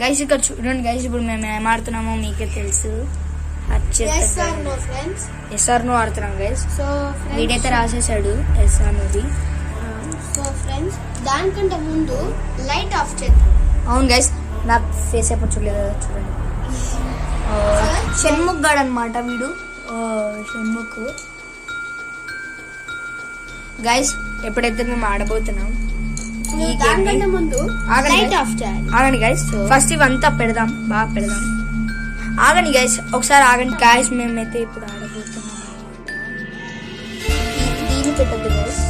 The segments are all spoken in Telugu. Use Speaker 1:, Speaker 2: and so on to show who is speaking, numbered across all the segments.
Speaker 1: గైస్ ఇక్కడ చూడండి గైస్, ఇప్పుడు మేము ఏం ఆడుతున్నామో మీకే తెలుసు. ఎస్ఆర్ నో ఆడుతున్నాం గైస్. సో వీడైతే రాసేసాడు ఎస్ఆర్ నోది.
Speaker 2: సో ఫ్రెండ్స్ దానికంటే ముందు లైట్ ఆఫ్ చేద్దాం.
Speaker 1: అవును గైస్, నా ఫేస్ ఎప్పుడు చూడలేదు చూడండి. షణ్ముఖ్ గాడు అనమాట వీడు. షణ్ముఖ్ గైస్, ఎప్పుడైతే మేము ఆడబోతున్నాం
Speaker 2: దానికంటే ముందు లైట్ ఆఫ్ చేయాలి.
Speaker 1: ఆగండి గైస్, ఫస్ట్ ఇవంతా పెడదాం, బాగా పెడదాం. ఆగండి గైస్, ఒకసారి ఆగండి గైస్. మేమైతే ఇప్పుడు ఆడబోతున్నాం. దీన్ని పెట్టద్దు గైస్,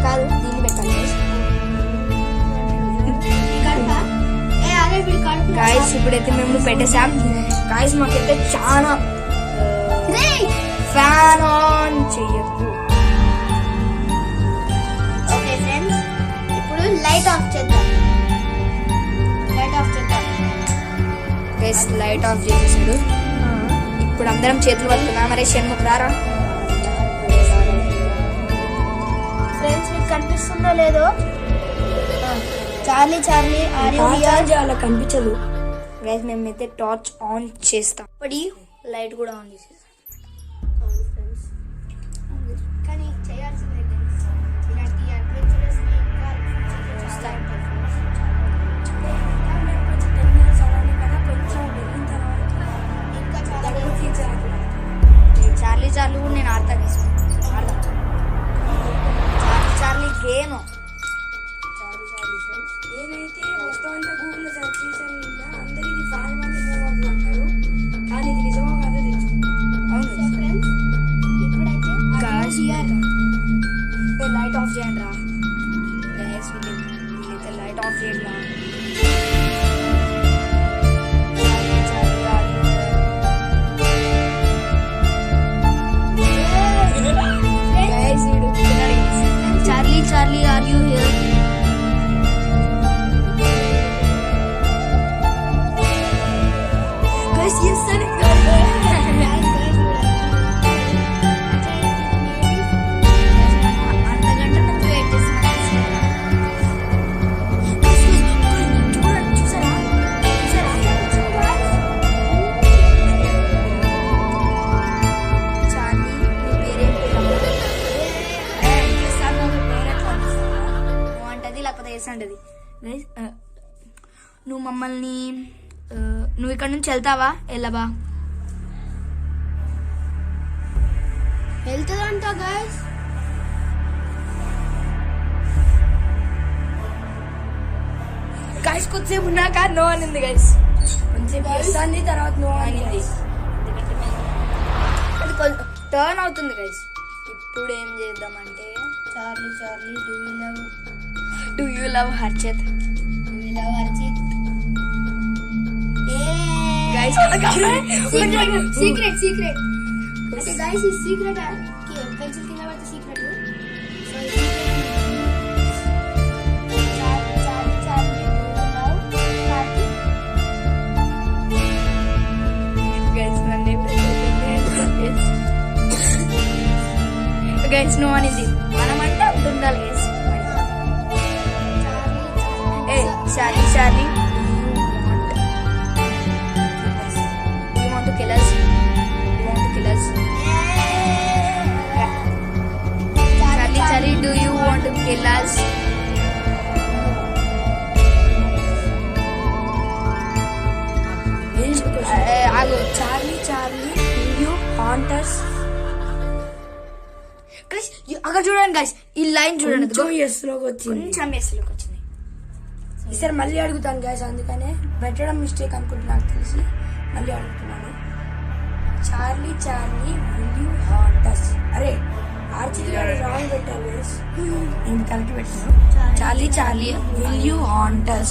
Speaker 1: కాదు దీన్ని పెట్టాలి గైస్. ఇప్పుడైతే మేము పెట్టేసాం గైస్. మాకైతే చాలా ఫ్యాన్ ఆన్ చెయ్యకు.
Speaker 2: ఓకే ఫ్రెండ్స్, ఇప్పుడు లైట్ ఆఫ్ చేద్దాం. లైట్ ఆఫ్ చేద్దాం
Speaker 1: గైస్. లైట్ ఆఫ్ చేసేసాడు. ఇప్పుడు అందరం చేతులు పడుతున్నాం. మరి షణ్ముఖ్ రారా.
Speaker 2: ఫ్రెండ్స్ మీకు కనిపిస్తుందో లేదో, చార్లీ చార్లీ
Speaker 1: అలా కనిపించదు గైస్. మేమైతే టార్చ్ ఆన్ చేస్తాం. ఇప్పుడు లైట్ కూడా ఆన్ చేసేస్తాం.
Speaker 2: కానీ చేయాల్సిందే గైస్, ఇలాంటి అడ్వెంచరస్ ని ఇంకా
Speaker 1: చార్లీ చార్లీ కూడా నేను ఆడతా గైస్. చార్లీ గేమ్
Speaker 3: నేనైతే మొత్తం అంతా గూగుల్లో సెర్చ్ చేశాను. అందరూ ఇది ఫాల్ మంది మూవ్ అంటారు, కానీ ఇది నిజమో కాదో తెలుసు.
Speaker 2: ఫ్రెండ్స్ ఇప్పుడైతే
Speaker 1: లైట్ ఆఫ్ చేయండి రా గైస్. వీళ్ళైతే లైట్ ఆఫ్ చేయండి రా. Charlie Charlie are you here? నువ్వు మమ్మల్ని నువ్వు ఇక్కడ నుంచి వెళ్తావా? వెళ్ళవా?
Speaker 2: వెళ్తుందంట గైస్.
Speaker 3: గైస్ కొద్దిసేపు ఉన్నాక నో అనింది గైస్. కొంచెంసేపు చేస్తాంది, తర్వాత నో అనింది.
Speaker 1: అది టర్న్ అవుతుంది గైస్. ఇప్పుడు ఏం చేద్దామంటే
Speaker 2: Charlie Charlie
Speaker 1: do you love Harshit?
Speaker 2: Guys secret secret అంటే గైస్ ఈ సీక్రెట్ పెన్సిల్ కింద పడితే secret. So Charlie Charlie love Karthik
Speaker 1: guys. Guys no అనింది. మనమంటే అంత ఉండాలి guys. Charlie, Charlie, do you want to kill us? Do you want to kill us? Charlie, Charlie, do you want to kill us?
Speaker 3: Charlie Charlie will you haunt us?
Speaker 1: Guys అక్కడ చూడండి గైస్, ఈ లైన్ చూడండి.
Speaker 3: ఎస్ లోకి వచ్చింది,
Speaker 1: కొంచెం ఎస్ లోకి వచ్చింది.
Speaker 3: ఈసారి మళ్ళీ అడుగుతాను గైస్, అందుకనే పెట్టడం మిస్టేక్ అనుకుంటున్నా, నాకు తెలిసి మళ్ళీ అడుగుతున్నాను. Charlie Charlie will you haunt us? అరే ఆర్చి రాంగ్ పెట్టాను గైస్, నేను కరెక్ట్ పెట్టాను. Charlie Charlie will you haunt us?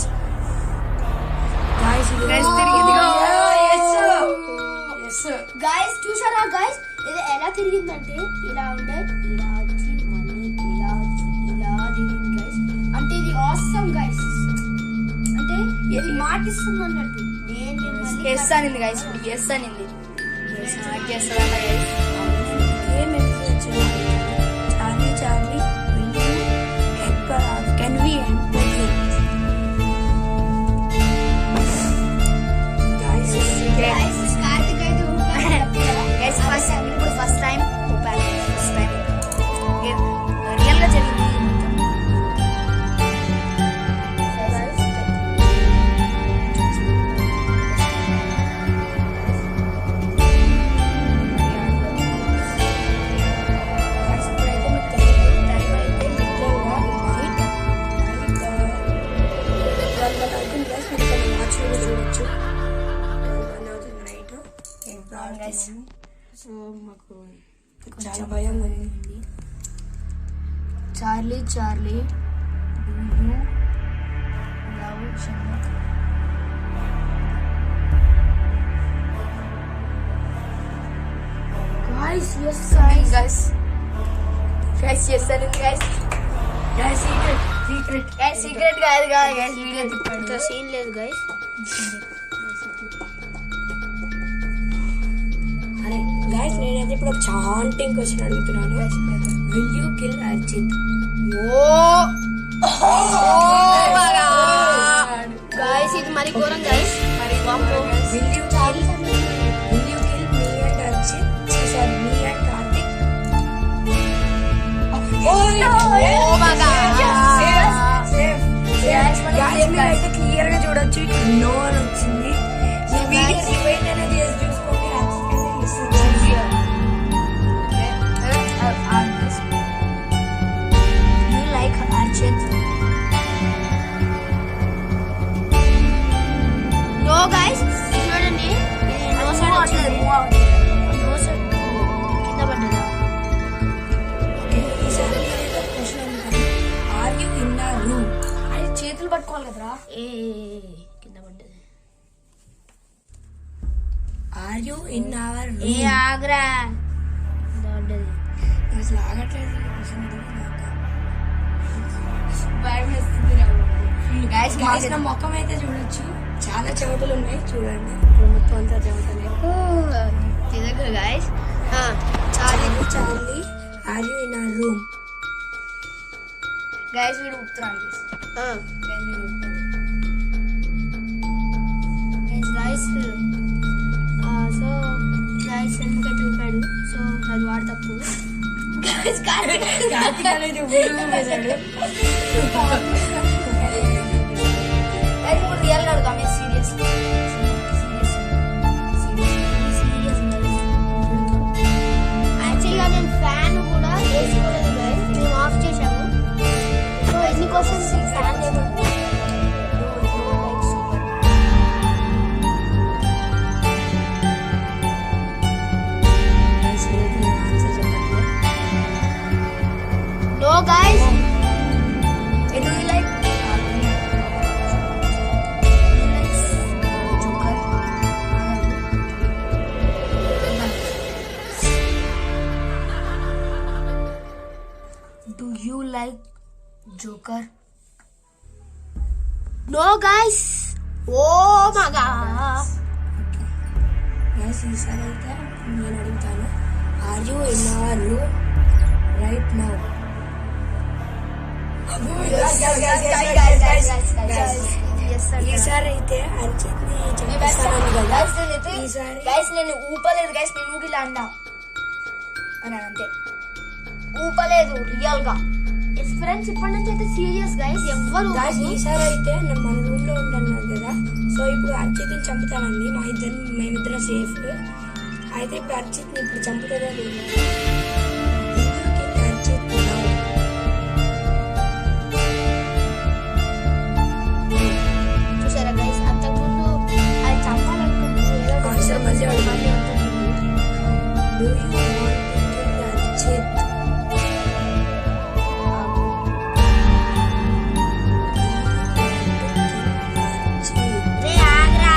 Speaker 2: Guys చూసారా గైస్, ఇది ఎలా తిరిగిందంటే ఇలా ఉండే, ఇలా వచ్చి మళ్ళీ ఇలా వచ్చి ఇలా తిరిగింది గైస్. అంటే ఇది ఆసమ్ గైస్, అంటే ఇది మాటిస్తుంది అన్నట్టు.
Speaker 1: ఎస్ అనింది గైస్, ఎస్ అనింది. చేస్తారంట guys.
Speaker 3: Charlie Charlie will you help can చాలా భయం ఉంది.
Speaker 2: Charlie Charlie do you love Shanmukh? Guys, yes, guys.
Speaker 1: Guys చేస్తాను గైస్. సీక్రెట్ కాదు గైస్, వీడియో తిప్పాడు.
Speaker 2: సీన్ లేదు గైస్.
Speaker 3: అరే గైస్, నేనైతే ఇప్పుడు ఒక చాంటింగ్ క్వశ్చన్ అడుగుతున్నాను. Will you kill Archit?
Speaker 2: Guys ఇది మరి ఘోరం guys.
Speaker 3: Will you kill me and Archit? Sorry, me and Karthik?
Speaker 1: Oh my God.
Speaker 3: Safe. Guys, మీరైతే క్లియర్ గా చూడొచ్చు ఇక్కడ నో అని వచ్చింది. ఈ వీడియో రివైండ్ అనేది చేసి చూసుకోండి.
Speaker 1: You like Archit?
Speaker 2: No guys చూడండి, నో సైడ్ వచ్చింది. నో సైడ్ కింద పడ్డదా?
Speaker 3: ఈసారి నేనైతే క్వశ్చన్ అడుగుతాను. Are you in a room?
Speaker 1: అది చేతులు పట్టుకోవాలి కదరా.
Speaker 2: ఏ కింద పడ్డది.
Speaker 3: Are you in our
Speaker 2: a
Speaker 3: room?
Speaker 2: ఆగ్రా కింద పడ్డది.
Speaker 3: అసలు ఆగట్లేదు ఈ క్వశ్చన్
Speaker 1: భయం వేస్తుంది గైస్.
Speaker 3: గైస్ నా ముఖం అయితే చూడొచ్చు, చాలా చెమటలు ఉన్నాయి చూడండి. ఇప్పుడు మొత్తం అంతా చెమటలే.
Speaker 2: తిరగ guys.
Speaker 3: Charlie are you in a room?
Speaker 1: Guys వీడు ఉత్తరాలు
Speaker 2: గైస్ సో గైస్ ఎందుకంటే చూపాడు, సో అది వాడు తప్పు.
Speaker 3: కార్తీక్ అనేది ఊరు వేశాడు.
Speaker 1: రియల్ అడుగుతాం సీరియస్.
Speaker 2: యాక్చువల్గా నేను ఫ్యాన్ కూడా వేసుకోలేదు గైస్, మేము ఆఫ్ చేసాము. సో ఎన్ని క్వశ్చన్స్ ఫ్యాన్ లేకపోతే no guys.
Speaker 1: Do you like
Speaker 2: Do you like Joker? No guys. Oh my god.
Speaker 3: Guys ఈసారి అయితే నేను అడుగుతాను. Are you in our room right now? ఈసారి అయితే అర్చిత్ ని చంపేస్తాను కదా. ఈసారి
Speaker 1: గైస్ నేను ఊపలేదు గైస్, నేను ఊగిలా అన్నా అని అంతే, ఊపలేదు రియల్ గా.
Speaker 2: ఫ్రెండ్స్ ఇప్పటి నుంచి అయితే సీరియస్ గైస్, ఎవ్వరు
Speaker 3: గాయ్స్ ఈసారి అయితే మన రూమ్ లో ఉంటున్నాను కదా. సో ఇప్పుడు అర్చిత్ ని చంపుతానండి. మేమిద్దరం సేఫ్. అయితే ఇప్పుడు అర్చిత్ ని ఇప్పుడు చంపుతుందా లేదా? అర్చిత్
Speaker 2: చూసారా గైస్, అంతకుముందు అది చంపాలనుకుంటుంది.
Speaker 3: సార్ మళ్ళీ Do you want to kill Archit?
Speaker 2: రే ఆగ్రా.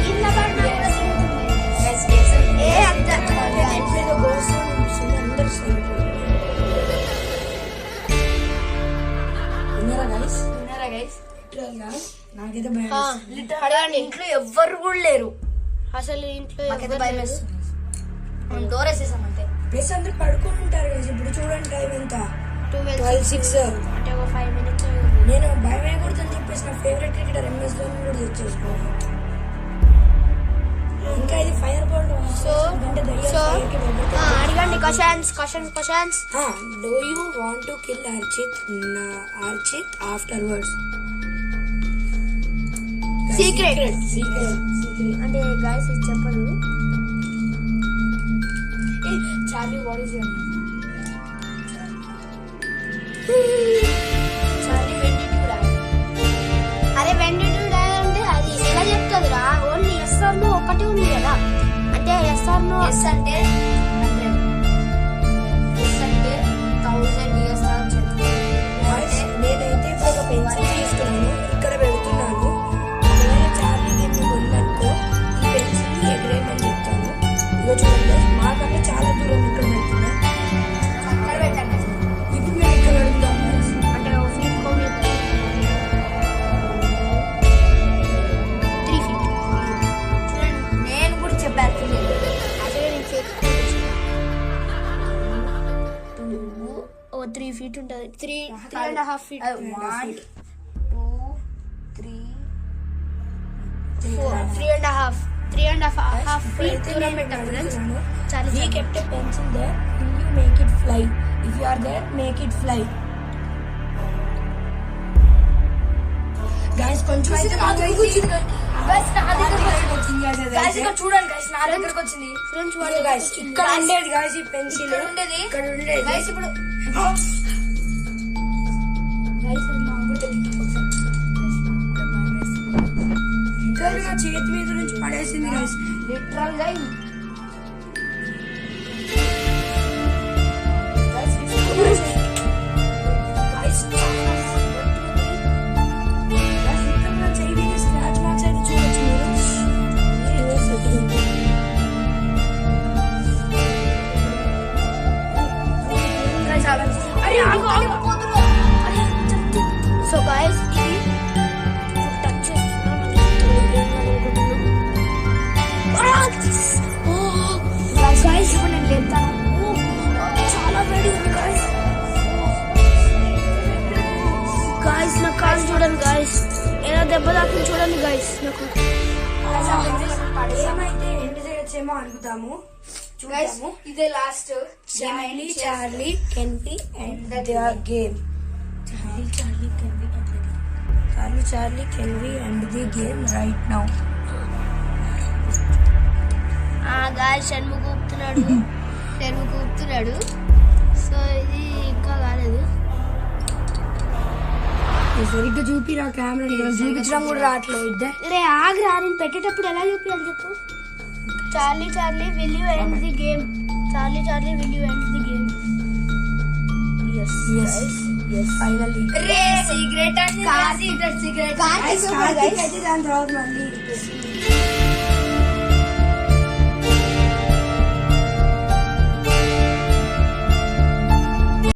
Speaker 2: కింద పడినా కూడా తిరుగుతుంది. ఏ అంత
Speaker 3: ఏదో గోస్ట్ అనిపిస్తుంది. అందరూ విన్నారా గైస్?
Speaker 1: విన్నారా గైస్?
Speaker 3: లిటరల్ గా నాకైతే భయం
Speaker 2: ఆ,
Speaker 3: వేస్తుంది.
Speaker 1: అడగండి, ఇంట్లో ఎవ్వరు కూడా లేరు.
Speaker 2: అసలు ఇంట్లో
Speaker 1: మాకైతే
Speaker 2: ఎవ్వరు
Speaker 1: భయం
Speaker 2: లేరు.
Speaker 1: వేస్తుంది. మనం డోర్ వేసేసాం అంతే.
Speaker 3: ప్లస్ అందరు పడుకొని ఉంటారు కదా. ఇప్పుడు చూడండి టైం ఎంత, 12:06.
Speaker 2: అంటే ఒక 5 minutes
Speaker 3: నేను భయం వేయకూడదని చెప్పేసి నా ఫేవరెట్ క్రికెటర్ MS ధోని కూడా తెచ్చేసుకోవాలి. ఇంకా ఇది ఫైర్ బాల్
Speaker 2: సో అడగండి questions.
Speaker 3: Do you want to kill Archit afterwards?
Speaker 2: Secret.
Speaker 3: అంటే
Speaker 2: గైస్ ఇది చెప్పరు.
Speaker 1: చార్లీ వాట్ ఈస్ యువర్
Speaker 2: అరే వెండి అంటే అది ఎలా చెప్తావు? నో ఎస్ అంటే 100, ఎస్ అంటే 1000 ఇయర్స్ దాకా చెప్తాను.
Speaker 3: నేనైతే ఇప్పుడు ఒక పెన్సిల్ తీసుకున్నాను, ఇక్కడ పెడుతున్నాను. ఒకవేళ చార్లీ గేమ్ ఉందనుకో ఈ పెన్సిల్ ఎగరేయమని చెప్తాను. ఇగో చూడండి, మాకన్నా చాలా దూరం ఇక్కడ పెడుతున్నా.
Speaker 2: అక్కడ పెట్టండి.
Speaker 3: ఇప్పుడు మేము ఇక్కడ పెడుతాం.
Speaker 2: అంటే 3 feet. చూడండి, నేను కూడా చెప్పాను. అదే నేను ఫేక్ 3 feet ఉంటుంది. 3.5 feet. 1 2 3 4 3.5 feet దూరం పెట్టాం ఫ్రెండ్స్. చాలా
Speaker 3: We kept a pencil there. Will you make it fly? If you are there, make it fly. Guys, కొంచెం అయితే బాగా అయింది.
Speaker 2: Guys, నా దగ్గరకు
Speaker 3: వచ్చింది guys అది
Speaker 2: Guys,
Speaker 3: అయితే.
Speaker 2: ఇక్కడ చూడండి guys, నా దగ్గరకు వచ్చింది. ఫ్రెండ్స్
Speaker 3: ఇదిగో guys, ఇక్కడ ఉండేది guys ఈ పెన్సిల్.
Speaker 2: ఇక్కడ ఉండేది.
Speaker 3: ఇక్కడ ఉండేది.
Speaker 2: Guys, ఇప్పుడు
Speaker 3: ఇక్కడ నా చేతి మీద నుంచి పడేసింది guys.
Speaker 2: లిటరల్ గా
Speaker 3: Guys, ఇక్కడ నా చేయి మీద స్క్రాచ్ మార్క్స్ అయితే చూడొచ్చు మీరు. అరే
Speaker 2: సో గైస్ ఇది టచ్ చేస్తున్నాం. గైస్ ఇప్పుడు నేను లేపుతాను. చాలా వేడి ఉంది గైస్. గైస్ నా కాలు చూడండి గైస్, ఎలా దెబ్బ తాకింది చూడండి గైస్. నాకు
Speaker 3: ఏమైతే ఎండ్ చేయొచ్చేమో అనుకుతాము. చూద్దాము.
Speaker 2: ఇదే last.
Speaker 3: Charlie, Kenvi and their game. Charlie, Kenvi and the game right now.
Speaker 2: Guys Shanmukha ఊపుతున్నాడు. సో ఇది ఇంకా కాలేదు.
Speaker 3: సరిగ్గా చూపిరా కెమెరా, చూపించడం కూడా రావట్లేదు.
Speaker 2: రే ఆగ్రా, నేను పెట్టేటప్పుడు ఎలా చూపించాలి చెప్పు. Charlie will you end the game? Charlie will you end the game?
Speaker 3: Yes. Finally.
Speaker 2: Ray cigarette అంటే సిగరెట్
Speaker 3: Guys, కార్తీక్ అయితే దాని తర్వాత మళ్ళీ